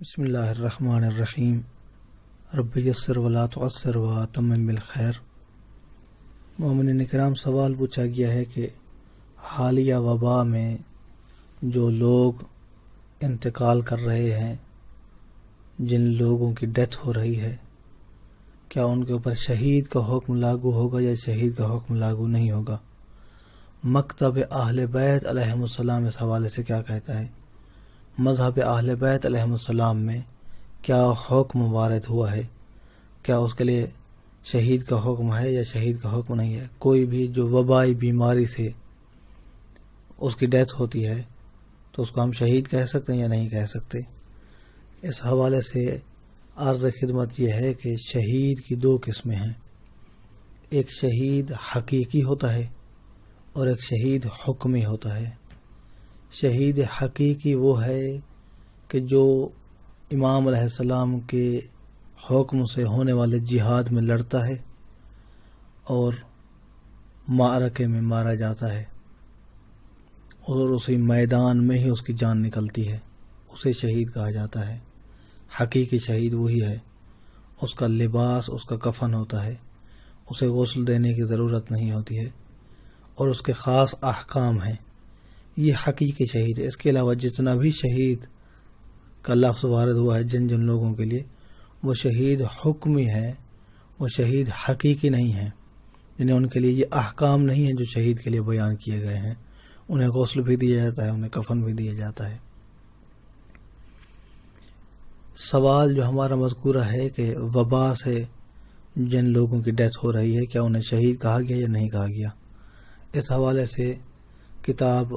بسم اللہ الرحمن الرحیم رب یسر ولا تعسر واتمم بالخیر۔ مومنین کرام، سوال پوچھا گیا ہے کہ حالیہ وبا میں جو لوگ انتقال کر رہے ہیں، جن لوگوں کی ڈیتھ ہو رہی ہے، کیا ان کے اوپر شہید کا حکم لاگو ہوگا یا شہید کا حکم لاگو نہیں ہوگا؟ مکتب اہل بیت علیہم السلام اس حوالے سے کیا کہتا ہے؟ مذہب اہل بیت علیہم السلام میں کیا حکم وارد ہوا ہے؟ کیا اس کے لیے شہید کا حکم ہے یا شہید کا حکم نہیں ہے؟ کوئی بھی جو وبائی بیماری سے اس کی ڈیتھ ہوتی ہے تو اس کو ہم شہید کہہ سکتے ہیں یا نہیں کہہ سکتے؟ اس حوالے سے عرض خدمت یہ ہے کہ شہید کی دو قسمیں ہیں، ایک شہید حقیقی ہوتا ہے اور ایک شہید حکمی ہوتا ہے۔ شہید حقیقی وہ ہے کہ جو امام علیہ السلام کے حکم سے ہونے والے جہاد میں لڑتا ہے اور معرکے میں مارا جاتا ہے اور اسی میدان میں ہی اس کی جان نکلتی ہے، اسے شہید کہا جاتا ہے۔ حقیقی شہید وہی ہے، اس کا لباس، اس کا کفن ہوتا ہے، اسے غسل دینے کی ضرورت نہیں ہوتی ہے اور اس کے خاص احکام ہیں، یہ حقیقی شہید ہے۔ اس کے علاوہ جتنا بھی شہید کا لفظ وارد ہوا ہے جن لوگوں کے لیے، وہ شہید حکمی ہے، وہ شہید حقیقی نہیں ہے، یعنی ان کے لیے یہ احکام نہیں ہیں جو شہید کے لیے بیان کیے گئے ہیں۔ انہیں غسل بھی دیا جاتا ہے، انہیں کفن بھی دیا جاتا ہے۔ سوال جو ہمارا مذکورہ ہے کہ وبا سے جن لوگوں کی ڈیتھ ہو رہی ہے، کیا انہیں شہید کہا گیا یا نہیں کہا گیا؟ اس حوالے سے کتاب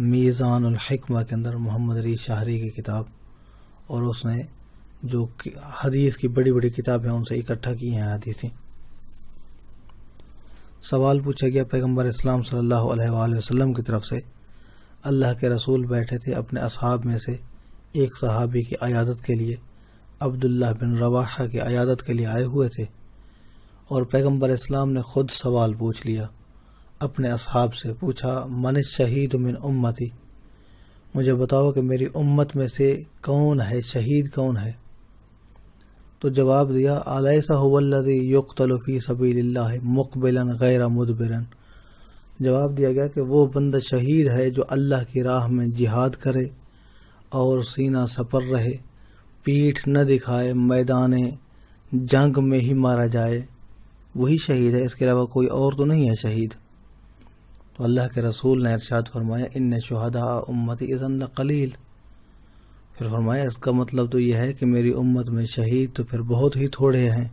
میزان الحکمہ کے اندر محمد علی شاہری کی کتاب، اور اس نے جو حدیث کی بڑی بڑی کتابیں ان سے اکٹھا کی ہیں حدیثیں۔ سوال پوچھا گیا، پیغمبر اسلام صلی اللہ علیہ وآلہ وسلم کی طرف سے اللہ کے رسول بیٹھے تھے، اپنے اصحاب میں سے ایک صحابی کی عیادت کے لیے، عبداللہ بن رواحہ کی عیادت کے لیے آئے ہوئے تھے، اور پیغمبر اسلام نے خود سوال پوچھ لیا، اپنے اصحاب سے پوچھا، من الشہید من امتی، مجھے بتاؤ کہ میری امت میں سے کون ہے شہید، کون ہے؟ تو جواب دیا، الیس هو الذی یقتل فی سبیل اللہ مقبلا غیر مدبرا، جواب دیا گیا کہ وہ بندہ شہید ہے جو اللہ کی راہ میں جہاد کرے اور سینہ سپر رہے، پیٹھ نہ دکھائے، میدان جنگ میں ہی مارا جائے، وہی شہید ہے، اس کے علاوہ کوئی اور تو نہیں ہے شہید۔ تو اللہ کے رسول نے ارشاد فرمایا، ان شہداء امتی اذن لقلیل، پھر فرمایا اس کا مطلب تو یہ ہے کہ میری امت میں شہید تو پھر بہت ہی تھوڑے ہیں۔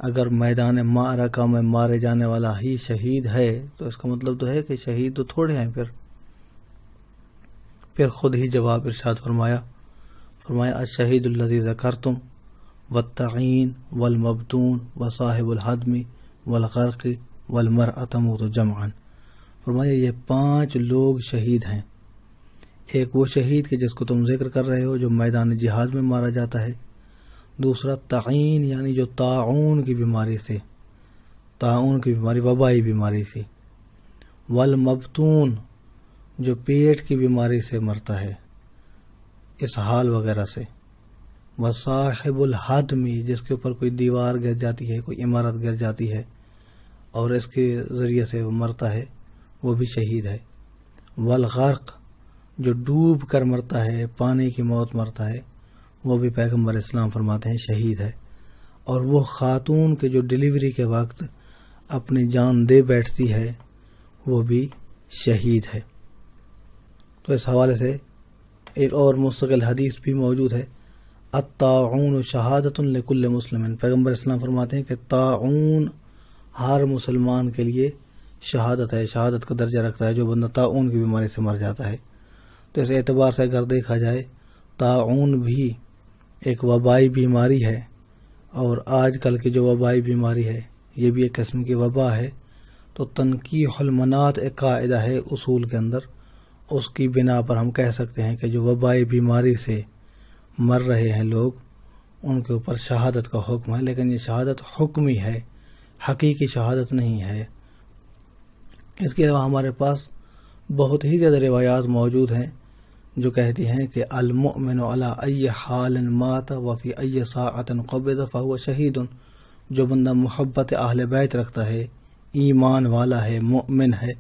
اگر میدان معرکہ میں مارے جانے والا ہی شہید ہے تو اس کا مطلب تو ہے کہ شہید تو تھوڑے ہیں۔ پھر خود ہی جواب ارشاد فرمایا الشہید الذی ذکرتم والتعین والمبتون وصاحب الحدم والغرق والمرأة تموت جمعا، فرمایا یہ 5 لوگ شہید ہیں، ایک وہ شہید کہ جس کو تم ذکر کر رہے ہو جو میدان جہاد میں مارا جاتا ہے، دوسرا تعین یعنی جو طاعون کی بیماری سے، طاعون کی بیماری وبائی بیماری سے، والمبتون جو پیٹ کی بیماری سے مرتا ہے، اسہال وغیرہ سے، وصاحب الحدم جس کے اوپر کوئی دیوار گر جاتی ہے، کوئی عمارت گر جاتی ہے اور اس کے ذریعے سے وہ مرتا ہے، وہ بھی شہید ہے، والغرق جو ڈوب کر مرتا ہے، پانی کی موت مرتا ہے، وہ بھی پیغمبر اسلام فرماتے ہیں شہید ہے، اور وہ خاتون کے جو ڈیلیوری کے وقت اپنی جان دے بیٹھتی ہے وہ بھی شہید ہے۔ تو اس حوالے سے ایک اور مستقل حدیث بھی موجود ہے، الطاعون شہادۃ لکل مسلم، پیغمبر اسلام فرماتے ہیں کہ طاعون ہر مسلمان کے لیے شہادت ہے، شہادت کا درجہ رکھتا ہے جو بندہ طاعون کی بیماری سے مر جاتا ہے۔ تو اس اعتبار سے اگر دیکھا جائے طاعون بھی ایک وبائی بیماری ہے، اور آج کل کی جو وبائی بیماری ہے یہ بھی ایک قسم کی وبا ہے۔ تو تنکیح المنات ایک قاعدہ ہے اصول کے اندر، اس کی بنا پر ہم کہہ سکتے ہیں کہ جو وبائی بیماری سے مر رہے ہیں لوگ، ان کے اوپر شہادت کا حکم ہے، لیکن یہ شہادت حکمی ہے، حقیقی شہادت نہیں ہے۔ اس کے علاوہ ہمارے پاس بہت ہی زیادہ روایات موجود ہیں جو کہتی ہیں کہ المؤمن علی ای حال مات وفی ای ساعت قبض فهو شہید. جو بندہ محبت اہل بیت رکھتا ہے، ایمان والا ہے، مؤمن ہے،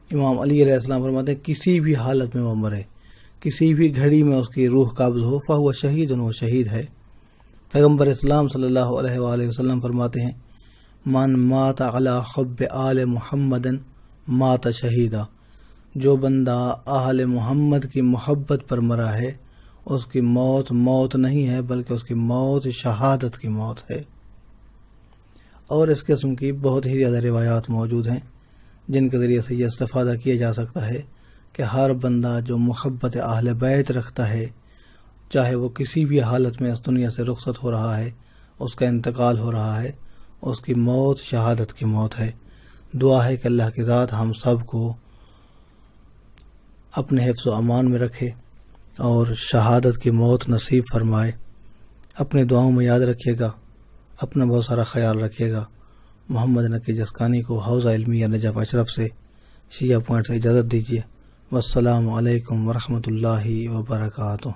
امام علی علیہ السلام فرماتے ہیں کسی بھی حالت میں وہ مرے، کسی بھی گھڑی میں اس کی روح قابض ہو، فهو شہید، وہ شہید ہے. پیغمبر اسلام صلی اللہ علیہ وآلہ وسلم فرماتے ہیں من مات علی حب آل محمد مات شہیدا. جو بندہ اہل محمد کی محبت پر مرا ہے، اس کی موت موت نہیں ہے بلکہ اس کی موت شہادت کی موت ہے. اور اس قسم کی بہت ہی زیادہ روایات موجود ہیں جن کے ذریعے سے یہ استفادہ کیا جا سکتا ہے کہ ہر بندہ جو محبت اہل بیت رکھتا ہے، چاہے وہ کسی بھی حالت میں اس دنیا سے رخصت ہو رہا ہے، اس کا انتقال ہو رہا ہے، اس کی موت شہادت کی موت ہے. دعا ہے کہ اللہ کی ذات ہم سب کو اپنے حفظ و امان میں رکھے اور شہادت کی موت نصیب فرمائے. اپنے دعاؤں میں یاد رکھیے گا، اپنا بہت سارا خیال رکھیے گا. محمد نقی جسکانی کو حوزہ علمیہ نجف اشرف سے شیعہ پوائنٹ سے اجازت دیجیے. والسلام علیکم ورحمۃ اللہ وبرکاتہ.